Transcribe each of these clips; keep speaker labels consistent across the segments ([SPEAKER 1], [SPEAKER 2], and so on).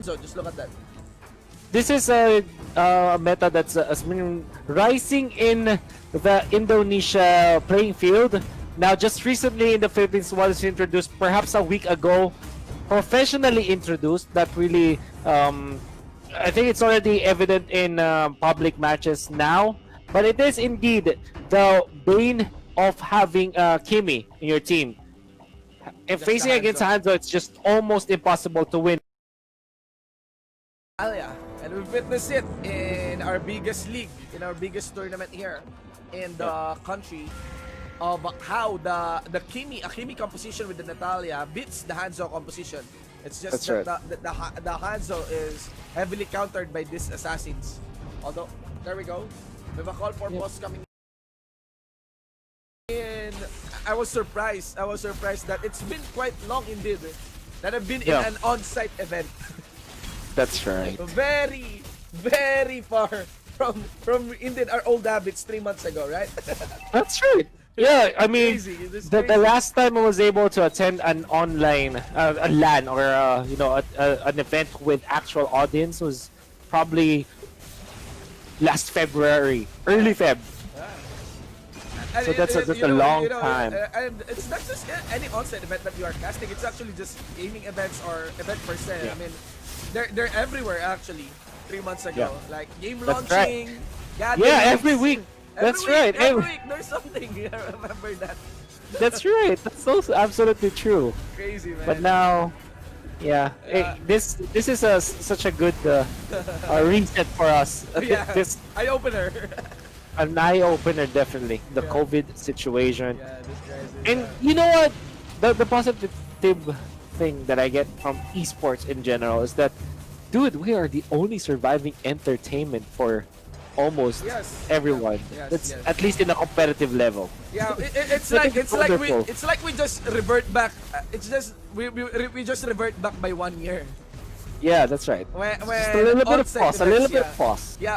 [SPEAKER 1] So just look at that.
[SPEAKER 2] This is a meta that's has been rising in the Indonesia playing field. Now, just recently in the Philippines was introduced, perhaps a week ago, professionally introduced. That really, I think it's already evident in public matches now. But it is indeed the bane of having Kimi in your team. If
[SPEAKER 1] Just
[SPEAKER 2] facing
[SPEAKER 1] the
[SPEAKER 2] against
[SPEAKER 1] Hanzo.
[SPEAKER 2] Hanzo, it's just almost impossible to win.
[SPEAKER 1] Yeah, and we've witnessed it in our biggest league, in our biggest tournament here in the country, of how the Kimi composition with the Natalia beats the Hanzo composition. It's just
[SPEAKER 2] That's
[SPEAKER 1] that the Hanzo is heavily countered by these assassins. Although, there we go. We have a call for boss coming in. I was surprised that it's been quite long indeed that I've been in an on-site event.
[SPEAKER 2] That's right.
[SPEAKER 1] Very, very far from indeed our old habits 3 months ago, right?
[SPEAKER 2] That's right. Yeah, I mean,
[SPEAKER 1] Crazy.
[SPEAKER 2] the last time I was able to attend an online, a LAN or an event with actual audience was probably last February, early Feb.
[SPEAKER 1] And
[SPEAKER 2] So that's a long time.
[SPEAKER 1] And it's not just any on-site event that you are casting. It's actually just gaming events or event per se.
[SPEAKER 2] Yeah.
[SPEAKER 1] I mean, they're everywhere actually. 3 months ago, like game
[SPEAKER 2] That's
[SPEAKER 1] launching.
[SPEAKER 2] right. Yeah, every week. That's right.
[SPEAKER 1] Every week there's something. I remember that.
[SPEAKER 2] That's right. That's also absolutely true.
[SPEAKER 1] Crazy, man.
[SPEAKER 2] But now, this is such a good reset for us. This
[SPEAKER 1] eye opener.
[SPEAKER 2] an eye opener, definitely. The COVID situation.
[SPEAKER 1] Yeah, this guy's
[SPEAKER 2] And you know what? The positive thing that I get from esports in general is that, dude, we are the only surviving entertainment for almost everyone. That's at least in a competitive level.
[SPEAKER 1] Yeah, it's like we just revert back. It's just we just revert back by 1 year.
[SPEAKER 2] Yeah, that's right.
[SPEAKER 1] When
[SPEAKER 2] Just a little bit of
[SPEAKER 1] on-site
[SPEAKER 2] pause. A
[SPEAKER 1] events,
[SPEAKER 2] little bit of pause.
[SPEAKER 1] Yeah,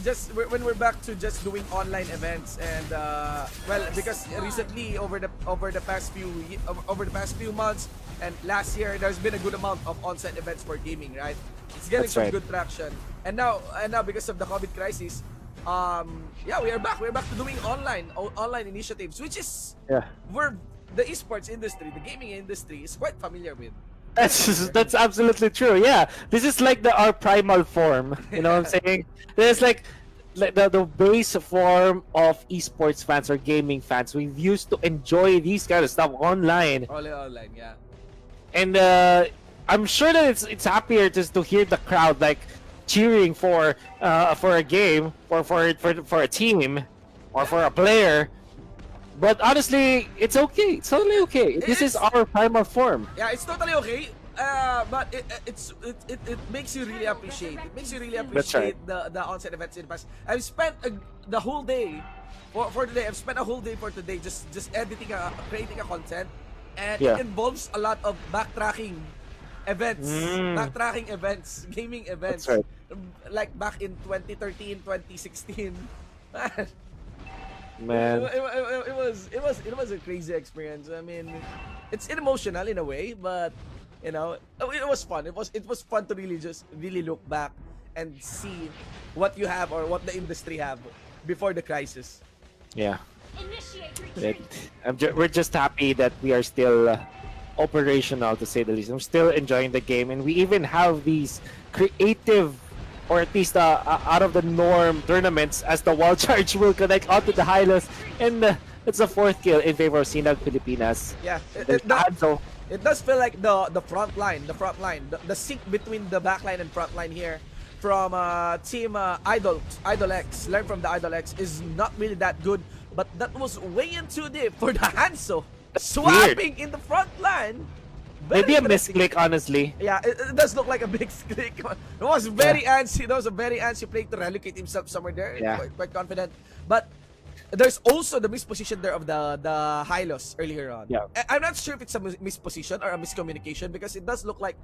[SPEAKER 1] just when we're back to just doing online events and well, because recently over the past few months and last year, there's been a good amount of on-site events for gaming, right? It's getting some good traction. And now because of the COVID crisis, we are back. We're back to doing online initiatives, which is where the esports industry, the gaming industry, is quite familiar with.
[SPEAKER 2] That's absolutely true. Yeah, this is like our primal form. You know what I'm saying? There's like the base form of esports fans or gaming fans. We've used to enjoy these kind of stuff online.
[SPEAKER 1] Only online, yeah.
[SPEAKER 2] And I'm sure that it's happier just to hear the crowd like cheering for a game, for a team, or for a player. But honestly, it's okay. It's totally okay. This is our primal form.
[SPEAKER 1] Yeah, it's totally okay. But it makes you really appreciate. It makes you really appreciate the on-site events in the past. I've spent the whole day for today. I've spent a whole day for today just editing, creating a content, and it involves a lot of backtracking events, gaming events.
[SPEAKER 2] That's right.
[SPEAKER 1] Like back in 2013, 2016.
[SPEAKER 2] Man,
[SPEAKER 1] it was a crazy experience. I mean, it's emotional in a way, but you know, it was fun. It was fun to really look back and see what you have or what the industry have before the crisis.
[SPEAKER 2] yeah. We're just happy that we are still operational, to say the least. I'm still enjoying the game, and we even have these creative, or at least out of the norm tournaments, as the wall charge will connect onto the Hylos, and it's a 4th kill in favor of SINAG Pilipinas.
[SPEAKER 1] Yeah, it does feel like the front line, the sync between the back line and front line here from team IDOLX, learn from the IDOLX, is not really that good, but that was way in too deep for the Hanzo, swapping in the front line.
[SPEAKER 2] Maybe a misclick, honestly.
[SPEAKER 1] Yeah, it does look like a big click. It was very antsy. That was a very antsy play to relocate himself somewhere there.
[SPEAKER 2] Yeah.
[SPEAKER 1] Quite confident. But there's also the misposition there of the Hylos earlier on.
[SPEAKER 2] Yeah.
[SPEAKER 1] I'm not sure if it's a misposition or a miscommunication, because it does look like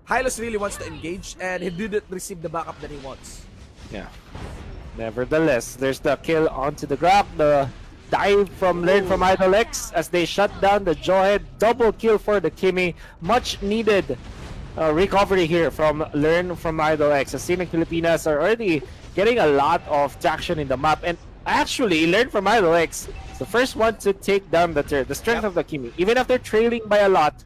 [SPEAKER 1] Hylos really wants to engage and he didn't receive the backup that he wants.
[SPEAKER 2] Yeah. Nevertheless, there's the kill onto the Grok, the dive from Learn from IDOLX as they shut down the Jawhead. Double kill for the Kimi. Much needed recovery here from Learn from IDOLX. As SINAG Pilipinas are already getting a lot of traction in the map, and actually Learn from IDOLX is the first one to take down the turret. The strength of the Kimi, even after trailing by a lot,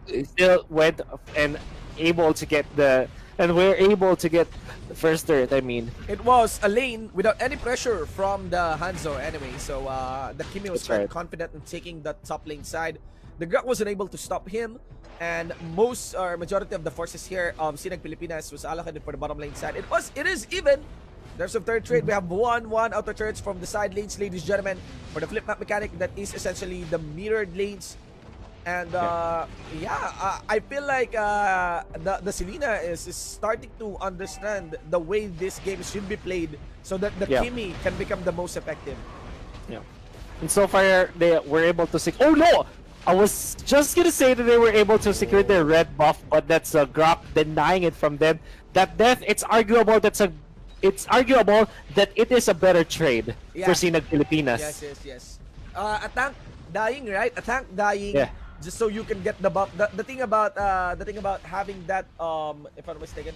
[SPEAKER 2] it still went and able to get the we're able to get the first turret. I mean,
[SPEAKER 1] it was a lane without any pressure from the Hanzo anyway. So the Kimi was quite confident in taking the top lane side. The Grak wasn't able to stop him, and most or majority of the forces here of SINAG Pilipinas was allocated for the bottom lane side. It is even. There's a third trade. We have one outer turrets from the side lanes, ladies and gentlemen, for the flip map mechanic that is essentially the mirrored lanes. And I feel like the Selena is starting to understand the way this game should be played so that the Kimi can become the most effective.
[SPEAKER 2] Yeah. And so far, they were able to oh no! I was just gonna say that they were able to secure their red buff, but that's Grok denying it from them. That death, it's arguable that it is a better trade for SINAG Pilipinas.
[SPEAKER 1] Yes. A tank dying, right? A tank dying.
[SPEAKER 2] Yeah.
[SPEAKER 1] Just so you can get the buff. The thing about having that if I'm not mistaken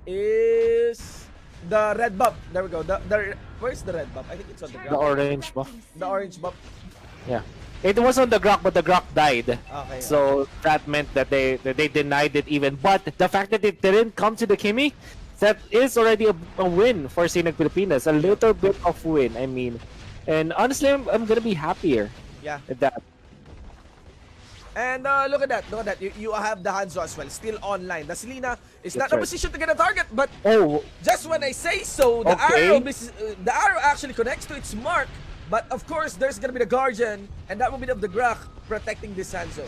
[SPEAKER 1] is the red buff. There we go. Where's the red buff? I think it's on the Grok.
[SPEAKER 2] The orange buff.
[SPEAKER 1] The orange buff.
[SPEAKER 2] Yeah. It was on the Grok, but the Grok died.
[SPEAKER 1] Okay.
[SPEAKER 2] So that meant that they denied it even. But the fact that it didn't come to the Kimi, that is already a win for SINAG Pilipinas. A little bit of win, I mean. And honestly, I'm gonna be happier.
[SPEAKER 1] Yeah.
[SPEAKER 2] With that.
[SPEAKER 1] And look at that. You have the Hanzo as well, still online. The Selena is not in a position to get a target, but just when I say so, the arrow actually connects to its mark. But of course, there's gonna be the Guardian, and that will be of the Grach protecting this Hanzo.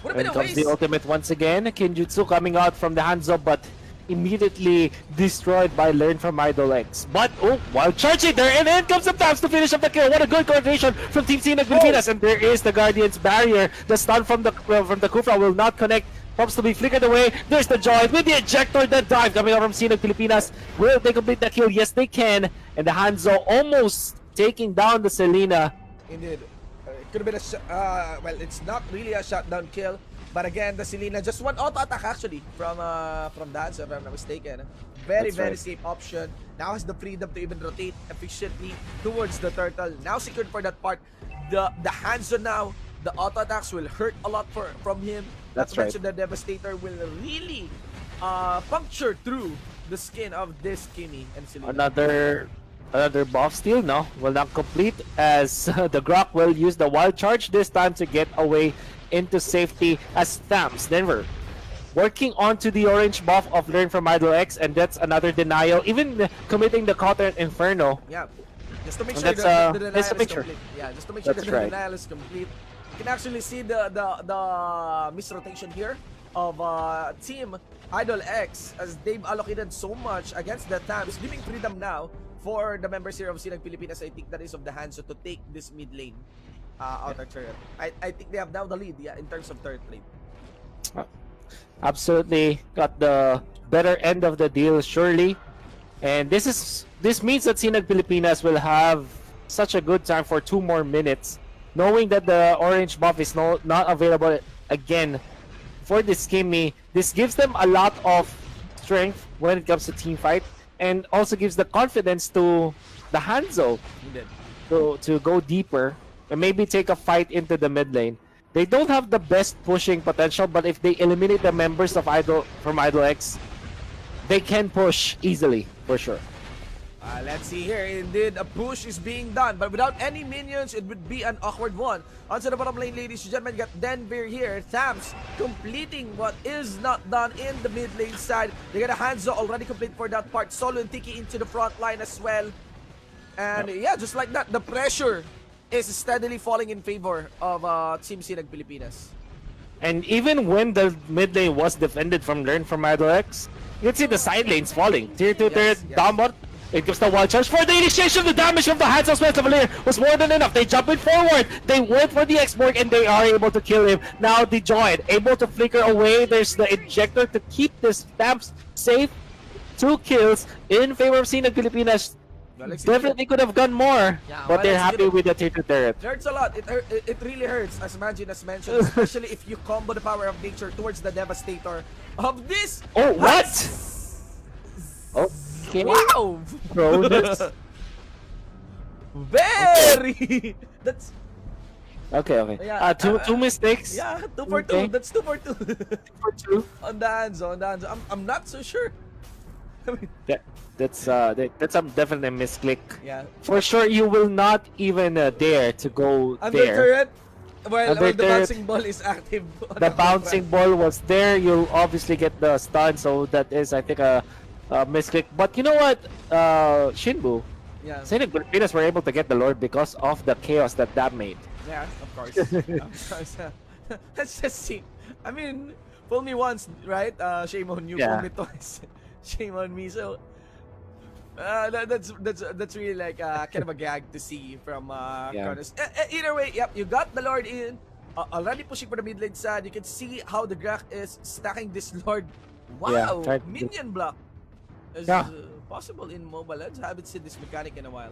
[SPEAKER 1] Would have been a
[SPEAKER 2] comes
[SPEAKER 1] waste.
[SPEAKER 2] The ultimate once again. Kenjutsu coming out from the Hanzo, but immediately destroyed by Learn from IDOLX. But while charging there, and then comes the Taps to finish up the kill. What a good coordination from Team SINAG Pilipinas, and there is the Guardian's barrier. The stun from the Kufra will not connect. Pops to be flickered away. There's the Joy with the ejector. The dive coming out from SINAG Pilipinas. Will they complete the kill? Yes, they can. And the Hanzo almost taking down the Selena.
[SPEAKER 1] Indeed. It could have been a well, it's not really a shutdown kill. But again, the Selena, just one auto attack actually from that, if I'm not mistaken. Very safe option. Now has the freedom to even rotate efficiently towards the turtle. Now secured for that part. The Hanzo now, the auto attacks will hurt a lot from him. Not to mention the Devastator will really puncture through the skin of this Kimi and Selena.
[SPEAKER 2] Another buff steal, no, will not complete, as the Grok will use the wild charge this time to get away into safety, as Thams Denver working onto the orange buff of Learn from IDOLX, and that's another denial, even committing the Cotton Inferno.
[SPEAKER 1] Yeah, just to make sure the denial is complete. Yeah, just to make sure that the denial is complete. You can actually see the misrotation here of Team IDOLX, as they've allocated so much against the Thams, giving freedom now for the members here of SINAG Pilipinas. I think that is of the Hanzo to take this mid lane outer turret. I think they have now the lead, in terms of third lane.
[SPEAKER 2] Absolutely got the better end of the deal, surely. And this means that SINAG Pilipinas will have such a good time for 2 more minutes, knowing that the orange buff is not available again for this Kimi. This gives them a lot of strength when it comes to team fight, and also gives the confidence to the Hanzo to go deeper and maybe take a fight into the mid lane. They don't have the best pushing potential, but if they eliminate the members of from IDOLX, they can push easily, for sure.
[SPEAKER 1] Let's see here. Indeed, a push is being done, but without any minions, it would be an awkward one. Onto the bottom lane, ladies and gentlemen, got Denver here. Thams completing what is not done in the mid lane side. They got a Hanzo already complete for that part. Solo and Tiki into the front line as well. And yeah, just like that, the pressure is steadily falling in favor of Team SINAG Pilipinas.
[SPEAKER 2] And even when the mid lane was defended from Learn from IDOLX, you can see the side lanes falling. Tier 2, downward. It gives the wild charge for the initiation. The damage from the Hanzo Cavalier was more than enough. They jump it forward. They went for the X-Borg and they are able to kill him. Now the Joy able to flicker away. There's the ejector to keep the stamps safe. 2 kills in favor of SINAG Pilipinas.
[SPEAKER 1] Galaxy
[SPEAKER 2] definitely could have gone more,
[SPEAKER 1] Yeah,
[SPEAKER 2] but they're
[SPEAKER 1] Galaxy
[SPEAKER 2] happy
[SPEAKER 1] did-
[SPEAKER 2] with the tier 2 turret.
[SPEAKER 1] It hurts a lot. It really hurts, as Manjin has mentioned, especially if you combo the power of nature towards the Devastator of this.
[SPEAKER 2] Oh, what? Okay.
[SPEAKER 1] Wow!
[SPEAKER 2] Bro, that's...
[SPEAKER 1] Very! That's...
[SPEAKER 2] Okay, okay.
[SPEAKER 1] Yeah,
[SPEAKER 2] Two mistakes.
[SPEAKER 1] Yeah, 2 for 2.
[SPEAKER 2] Okay.
[SPEAKER 1] That's 2 for 2.
[SPEAKER 2] For two.
[SPEAKER 1] On the Hanzo, on the Hanzo. I'm not so sure. I mean,
[SPEAKER 2] That's definitely a misclick.
[SPEAKER 1] yeah.
[SPEAKER 2] For sure, you will not even dare to go
[SPEAKER 1] Under
[SPEAKER 2] there.
[SPEAKER 1] turret, while
[SPEAKER 2] Under
[SPEAKER 1] the
[SPEAKER 2] turret.
[SPEAKER 1] bouncing ball is active. on
[SPEAKER 2] The bouncing ball was there. You'll obviously get the stun, so that is, I think, a misclick. But you know what, Shinbu,
[SPEAKER 1] Yeah,
[SPEAKER 2] SINAG Pilipinas were able to get the Lord because of the chaos that made.
[SPEAKER 1] yeah, of course. Of course. Let's just see. I mean, fool me once, right? Shame on you.
[SPEAKER 2] Yeah.
[SPEAKER 1] Fool me twice. Shame on me. So, that's really like kind of a gag to see from
[SPEAKER 2] Yeah.
[SPEAKER 1] Cronus. Either way, yep, you got the Lord in. Already pushing for the mid lane side. You can see how the Grak is stacking this Lord. Wow,
[SPEAKER 2] Yeah, tried to-
[SPEAKER 1] minion block is
[SPEAKER 2] Yeah.
[SPEAKER 1] possible in Mobile Legends. I haven't seen this mechanic in a while.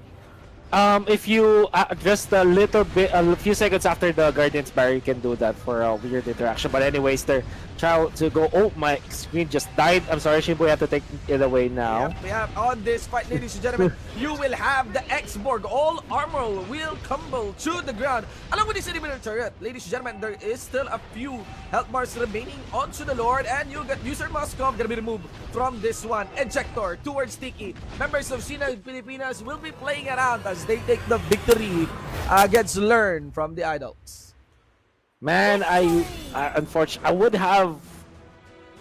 [SPEAKER 2] If you just a little bit, a few seconds after the Guardian's Barrier, you can do that for a weird interaction. But anyways, they're trying to go. Oh, my screen just died. I'm sorry, Shinbu, you have to take it away now.
[SPEAKER 1] Yep, yep. On this fight, ladies and gentlemen, you will have the X-Borg. All armor will tumble to the ground. Along with this inhibitor turret, ladies and gentlemen, there is still a few health bars remaining onto the Lord, and you got User Moskov gonna be removed from this one. Ejector towards Tiki. Members of SINAG Pilipinas will be playing around as they take the victory against Learn from the IDOLX.
[SPEAKER 2] Man, unfortunately, I would have